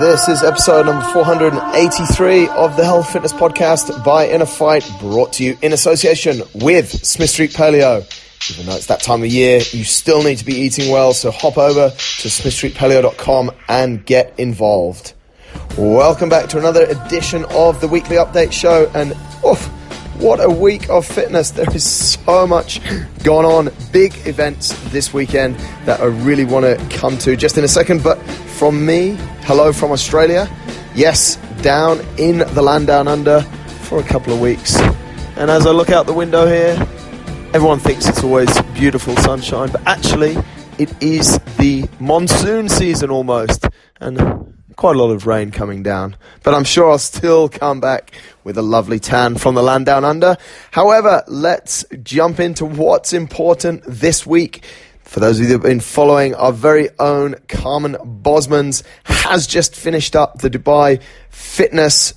This is episode number 483 of the Health Fitness Podcast by InnerFight, brought to you in association with Smith Street Paleo. Even though it's that time of year, you still need to be eating well, so hop over to smithstreetpaleo.com and get involved. Welcome back to another edition of the Weekly Update Show, and what a week of fitness. There is so much going on, big events this weekend that I really want to come to just in a second, but from me, hello from Australia. Yes, down in the land down under for a couple of weeks. And as I look out the window here, everyone thinks it's always beautiful sunshine, but actually it is the monsoon season almost, and quite a lot of rain coming down. But I'm sure I'll still come back with a lovely tan from the land down under. However, let's jump into what's important this week. For those of you that have been following, our very own Carmen Bosmans has just finished up the Dubai Fitness...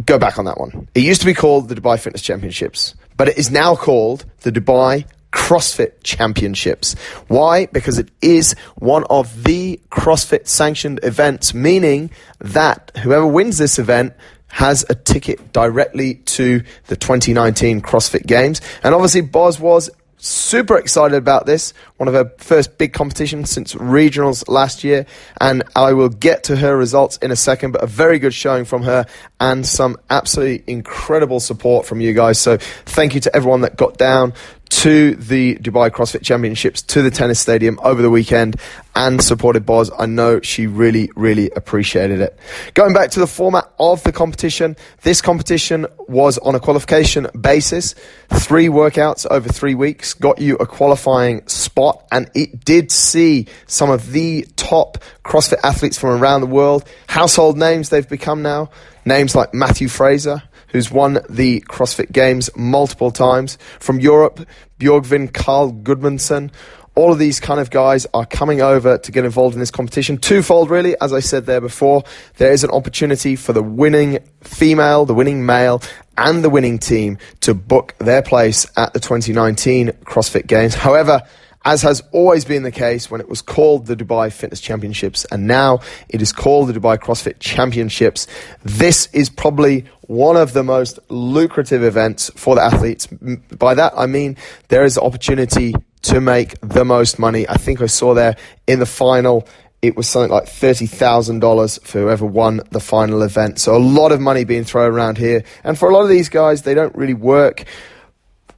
Go back on that one. It used to be called the Dubai Fitness Championships, but it is now called the Dubai CrossFit Championships. Why? Because it is one of the CrossFit sanctioned events, meaning that whoever wins this event has a ticket directly to the 2019 CrossFit Games. And obviously Boz was super excited about this, one of her first big competitions since regionals last year, and I will get to her results in a second, but a very good showing from her and some absolutely incredible support from you guys. So thank you to everyone that got down to the Dubai CrossFit Championships, to the tennis stadium over the weekend and supported Boz. I know she really, really appreciated it. Going back to the format of the competition, this competition was on a qualification basis. 3 workouts over 3 weeks got you a qualifying spot, and it did see some of the top CrossFit athletes from around the world. Household names they've become now. Names like Matthew Fraser, who's won the CrossFit Games multiple times. From Europe, Björgvin Carl Gudmundsson. All of these kind of guys are coming over to get involved in this competition. Twofold, really. As I said there before, there is an opportunity for the winning female, the winning male, and the winning team to book their place at the 2019 CrossFit Games. However, as has always been the case when it was called the Dubai Fitness Championships and now it is called the Dubai CrossFit Championships, this is probably one of the most lucrative events for the athletes. By that, I mean there is opportunity to make the most money. I think I saw there in the final, it was something like $30,000 for whoever won the final event. So a lot of money being thrown around here. And for a lot of these guys, they don't really work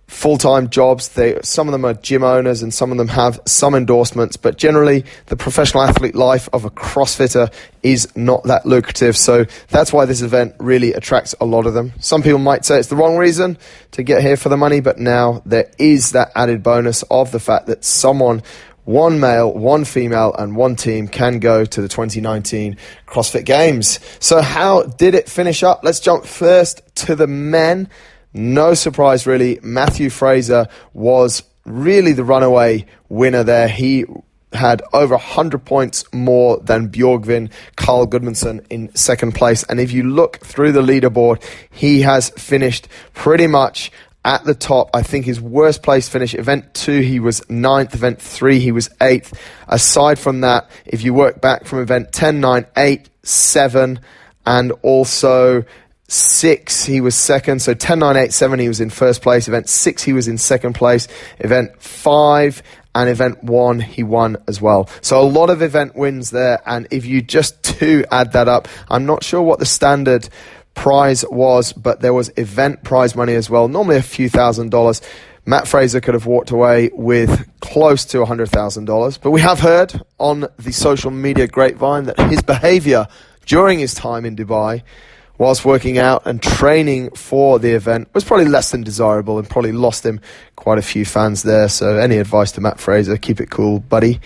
full-time jobs. Some of them are gym owners and some of them have some endorsements, but generally the professional athlete life of a CrossFitter is not that lucrative. So that's why this event really attracts a lot of them. Some people might say it's the wrong reason to get here for the money, but now there is that added bonus of the fact that someone, one male, one female, and one team can go to the 2019 CrossFit Games. So how did it finish up? Let's jump first to the men. No surprise, really. Matthew Fraser was really the runaway winner there. He had over 100 points more than Björgvin Carl Gudmundsson in second place. And if you look through the leaderboard, he has finished pretty much at the top. I think his worst place finish, event 2, he was 9th. Event 3, he was 8th. Aside from that, if you work back from event 10, 9, 8, 7, and also 6, he was second. So 10, 9, 8, 7, he was in first place. Event 6, he was in second place. Event 5 and event 1, he won as well. So a lot of event wins there. And if you just do add that up, I'm not sure what the standard prize was, but there was event prize money as well, normally a few $1,000s. Matt Fraser could have walked away with close to $100,000. But we have heard on the social media grapevine that his behavior during his time in Dubai, whilst working out and training for the event, was probably less than desirable and probably lost him quite a few fans there. So any advice to Matt Fraser, keep it cool, buddy.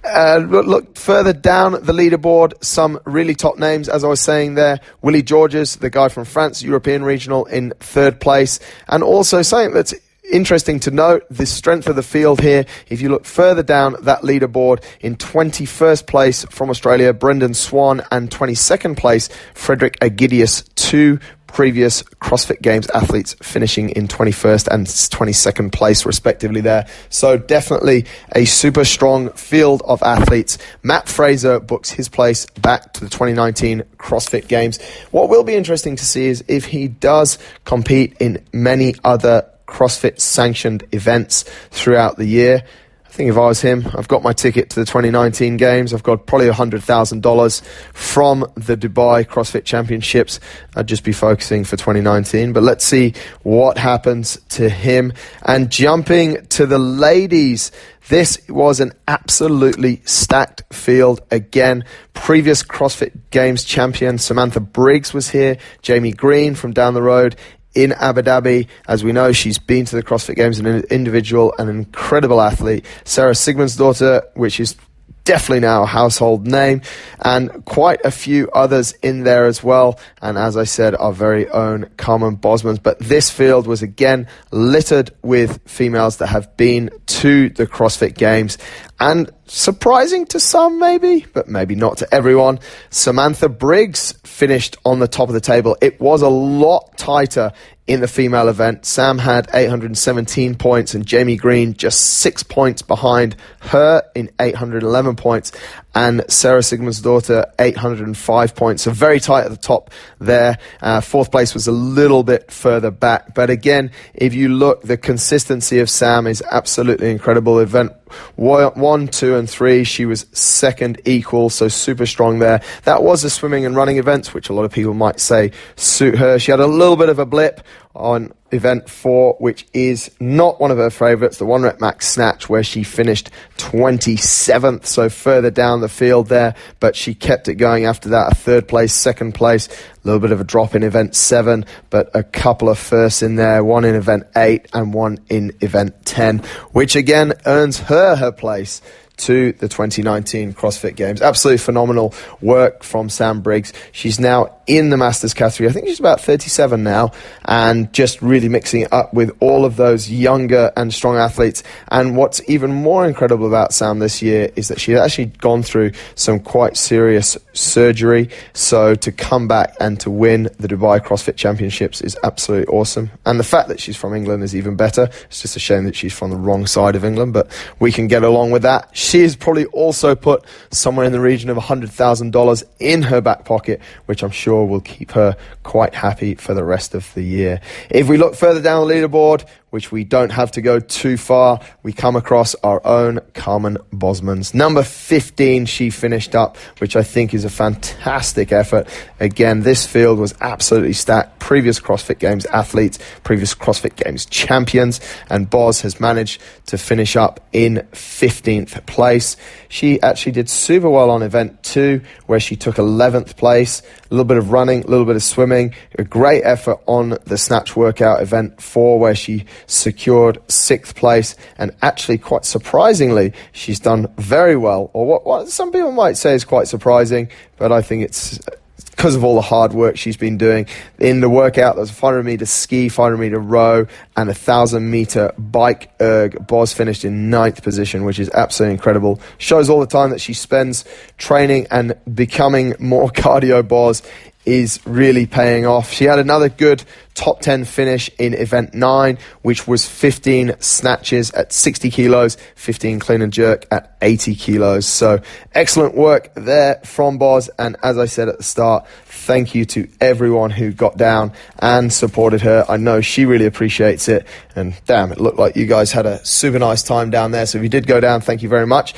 Look further down the leaderboard, some really top names, as I was saying there. Willie Georges, the guy from France, European Regional, in third place. And also something that's interesting to note, the strength of the field here. If you look further down that leaderboard, in 21st place from Australia, Brendan Swan, and 22nd place, Frederick Agidius, 2 previous CrossFit Games athletes finishing in 21st and 22nd place respectively there. So definitely a super strong field of athletes. Matt Fraser books his place back to the 2019 CrossFit Games. What will be interesting to see is if he does compete in many other CrossFit sanctioned events throughout the year. I think if I was him, I've got my ticket to the 2019 games. I've got probably $100,000 from the Dubai CrossFit Championships. I'd just be focusing for 2019. But let's see what happens to him. And jumping to the ladies, this was an absolutely stacked field. Again, previous CrossFit Games champion Samantha Briggs was here. Jamie Green from down the road in Abu Dhabi. As we know, she's been to the CrossFit Games, an individual, an incredible athlete. Sarah Sigmundsdottir, which is definitely now a household name, and quite a few others in there as well. And as I said, our very own Carmen Bosmans. But this field was again littered with females that have been to the CrossFit Games. And surprising to some maybe, but maybe not to everyone, Samantha Briggs finished on the top of the table. It was a lot tighter in the female event. Sam had 817 points and Jamie Green just 6 points behind her in 811 points, and Sarah Sigmundsdottir 805 points. So very tight at the top there. Fourth place was a little bit further back. But again, if you look, the consistency of Sam is absolutely incredible. Event 1, 2, and 3, she was second equal, so super strong there. That was the swimming and running events, which a lot of people might say suit her. She had a little bit of a blip on event 4, which is not one of her favourites, the 1 rep max snatch, where she finished 27th, so further down the field there, but she kept it going after that. A third place, second place, a little bit of a drop in event 7, but a couple of firsts in there, one in event 8 and one in event 10, which again earns her place to the 2019 CrossFit Games. Absolutely phenomenal work from Sam Briggs. She's now in the Masters category. I think she's about 37 now, and just really mixing it up with all of those younger and strong athletes. And what's even more incredible about Sam this year is that she's actually gone through some quite serious surgery. So to come back and to win the Dubai CrossFit Championships is absolutely awesome. And the fact that she's from England is even better. It's just a shame that she's from the wrong side of England, but we can get along with that. She has probably also put somewhere in the region of $100,000 in her back pocket, which I'm sure will keep her quite happy for the rest of the year. If we look further down the leaderboard, which we don't have to go too far, we come across our own Carmen Bosmans. Number 15, she finished up, which I think is a fantastic effort. Again, this field was absolutely stacked. Previous CrossFit Games athletes, previous CrossFit Games champions, and Boz has managed to finish up in 15th place. She actually did super well on event 2, where she took 11th place. A little bit of running, a little bit of swimming. A great effort on the snatch workout event 4, where she secured 6th place, and actually quite surprisingly she's done very well, or what some people might say is quite surprising, but I think it's because of all the hard work she's been doing in the workout. There's a 500 meter ski, 500 meter row, and a 1,000 meter bike erg. Boz finished in 9th position, which is absolutely incredible. Shows all the time that she spends training and becoming more cardio. Boz is really paying off. She had another good top 10 finish in event 9, which was 15 snatches at 60 kilos, 15 clean and jerk at 80 kilos. So excellent work there from Boz. And as I said at the start, thank you to everyone who got down and supported her. I know she really appreciates it. And damn, it looked like you guys had a super nice time down there. So if you did go down, thank you very much.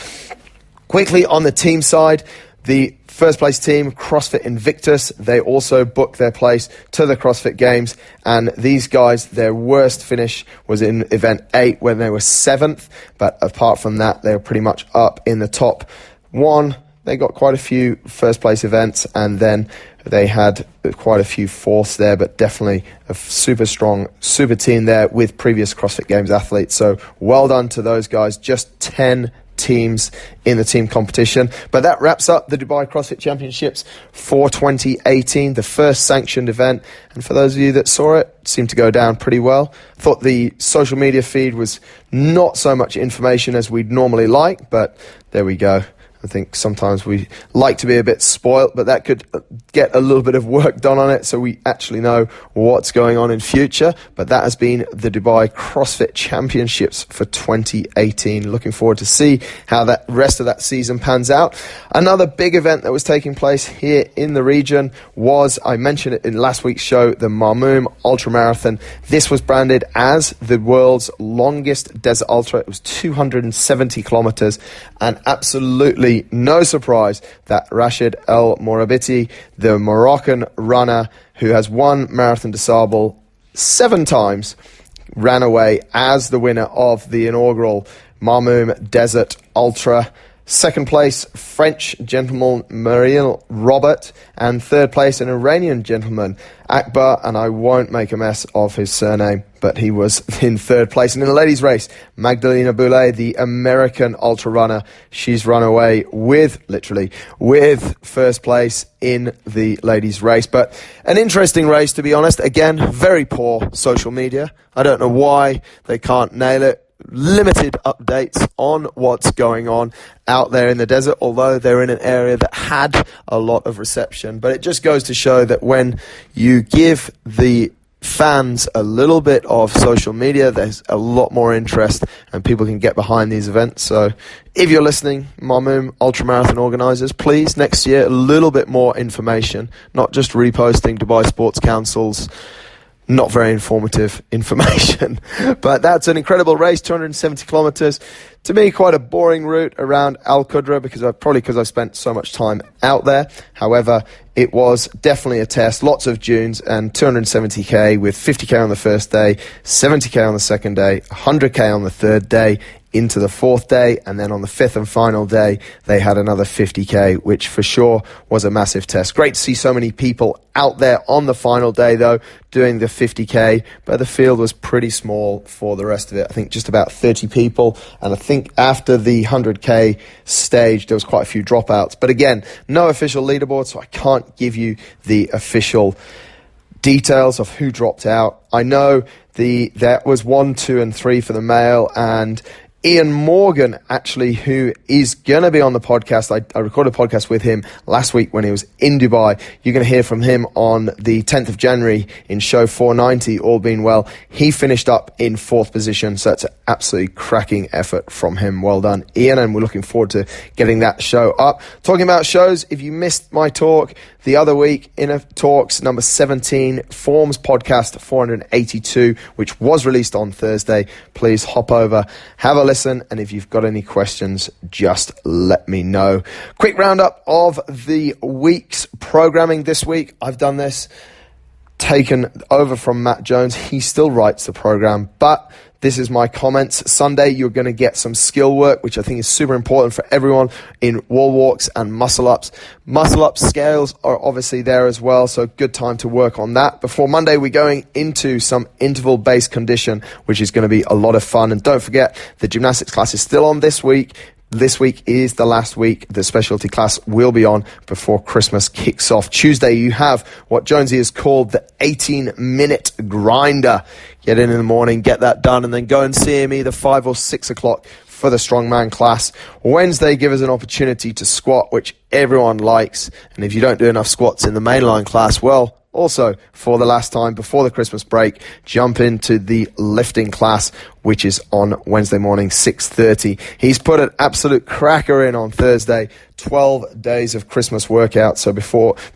Quickly on the team side, the first place team, CrossFit Invictus, they also booked their place to the CrossFit Games, and these guys, their worst finish was in event 8 when they were 7th, but apart from that, they were pretty much up in the top 1. They got quite a few first place events, and then they had quite a few fourths there, but definitely a super strong, super team there with previous CrossFit Games athletes. So well done to those guys. Just 10 teams in the team competition. But that wraps up the Dubai CrossFit Championships for 2018, the first sanctioned event. And for those of you that saw it, seemed to go down pretty well. Thought the social media feed was not so much information as we'd normally like, but there we go. I think sometimes we like to be a bit spoilt, but that could get a little bit of work done on it so we actually know what's going on in future. But that has been the Dubai CrossFit Championships for 2018. Looking forward to see how that rest of that season pans out. Another big event that was taking place here in the region was, I mentioned it in last week's show, the Marmoom Ultra Marathon. This was branded as the world's longest desert ultra. It was 270 kilometers, and absolutely no surprise that Rashid El Morabiti, the Moroccan runner who has won Marathon des Sables 7 times, ran away as the winner of the inaugural Marmoom Desert Ultra. Second place, French gentleman Mariel Robert, and third place, an Iranian gentleman, Akbar, and I won't make a mess of his surname, but he was in third place. And in the ladies' race, Magdalena Boulay, the American ultra runner, she's run away with first place in the ladies' race. But an interesting race, to be honest. Again, very poor social media. I don't know why they can't nail it. Limited updates on what's going on out there in the desert, although they're in an area that had a lot of reception. But it just goes to show that when you give the fans a little bit of social media, there's a lot more interest and people can get behind these events. So if you're listening, Marmoom Ultramarathon organisers, please next year a little bit more information, not just reposting Dubai Sports Council's not very informative information. But that's an incredible race, 270 kilometers. To me, quite a boring route around Al Qudra because I've spent so much time out there. However, it was definitely a test. Lots of dunes and 270k with 50k on the first day, 70k on the second day, 100k on the third day, into the fourth day, and then on the fifth and final day they had another 50k, which for sure was a massive test. Great to see so many people out there on the final day though doing the 50k, but the field was pretty small for the rest of it. I think just about 30 people, and I think after the 100k stage there was quite a few dropouts. But again, no official leaderboard, so I can't give you the official details of who dropped out. I know that was 1, 2 and 3 for the male, and Ian Morgan, actually, who is going to be on the podcast. I recorded a podcast with him last week when he was in Dubai. You're going to hear from him on the 10th of January in show 490, all being well. He finished up in 4th position, so it's an absolutely cracking effort from him. Well done, Ian, and we're looking forward to getting that show up. Talking about shows, if you missed my talk the other week, Inner Talks number 17, Forms podcast 482, which was released on Thursday. Please hop over, have a listen, and if you've got any questions, just let me know. Quick roundup of the week's programming this week. I've done this, taken over from Matt Jones. He still writes the program, but this is my comments. Sunday, you're going to get some skill work, which I think is super important for everyone in wall walks and muscle ups. Muscle up scales are obviously there as well, so good time to work on that. Before Monday, we're going into some interval-based condition, which is going to be a lot of fun. And don't forget, the gymnastics class is still on this week. This week is the last week the specialty class will be on before Christmas kicks off. Tuesday, you have what Jonesy has called the 18-minute grinder. Get in the morning, get that done, and then go and see him either 5 or 6 o'clock for the strongman class. Wednesday, give us an opportunity to squat, which everyone likes. And if you don't do enough squats in the mainline class, well, also, for the last time before the Christmas break, jump into the lifting class, which is on Wednesday morning, 6:30. He's put an absolute cracker in on Thursday, 12 days of Christmas workouts. So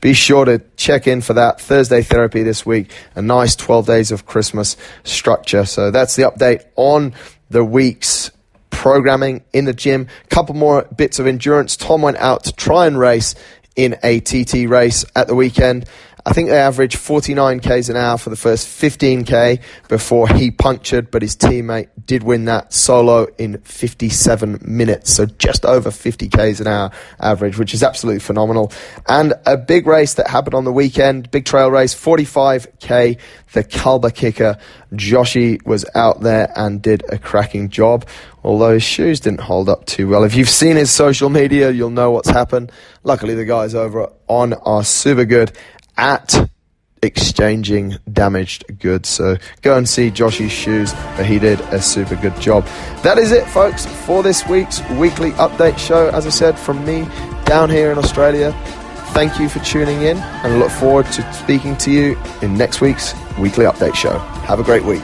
be sure to check in for that. Thursday therapy this week, a nice 12 days of Christmas structure. So that's the update on the week's programming in the gym. Couple more bits of endurance. Tom went out to try and race in a TT race at the weekend. I think they averaged 49 k's an hour for the first 15k before he punctured, but his teammate did win that solo in 57 minutes, so just over 50 k's an hour average, which is absolutely phenomenal. And a big race that happened on the weekend, big trail race, 45k, the Kalba kicker, Joshi, was out there and did a cracking job, although his shoes didn't hold up too well. If you've seen his social media, you'll know what's happened. Luckily, the guys over on are super good at exchanging damaged goods. So go and see Josh's shoes, but he did a super good job. That is it, folks, for this week's weekly update show. As I said, from me down here in Australia, thank you for tuning in, and I look forward to speaking to you in next week's weekly update show. Have a great week.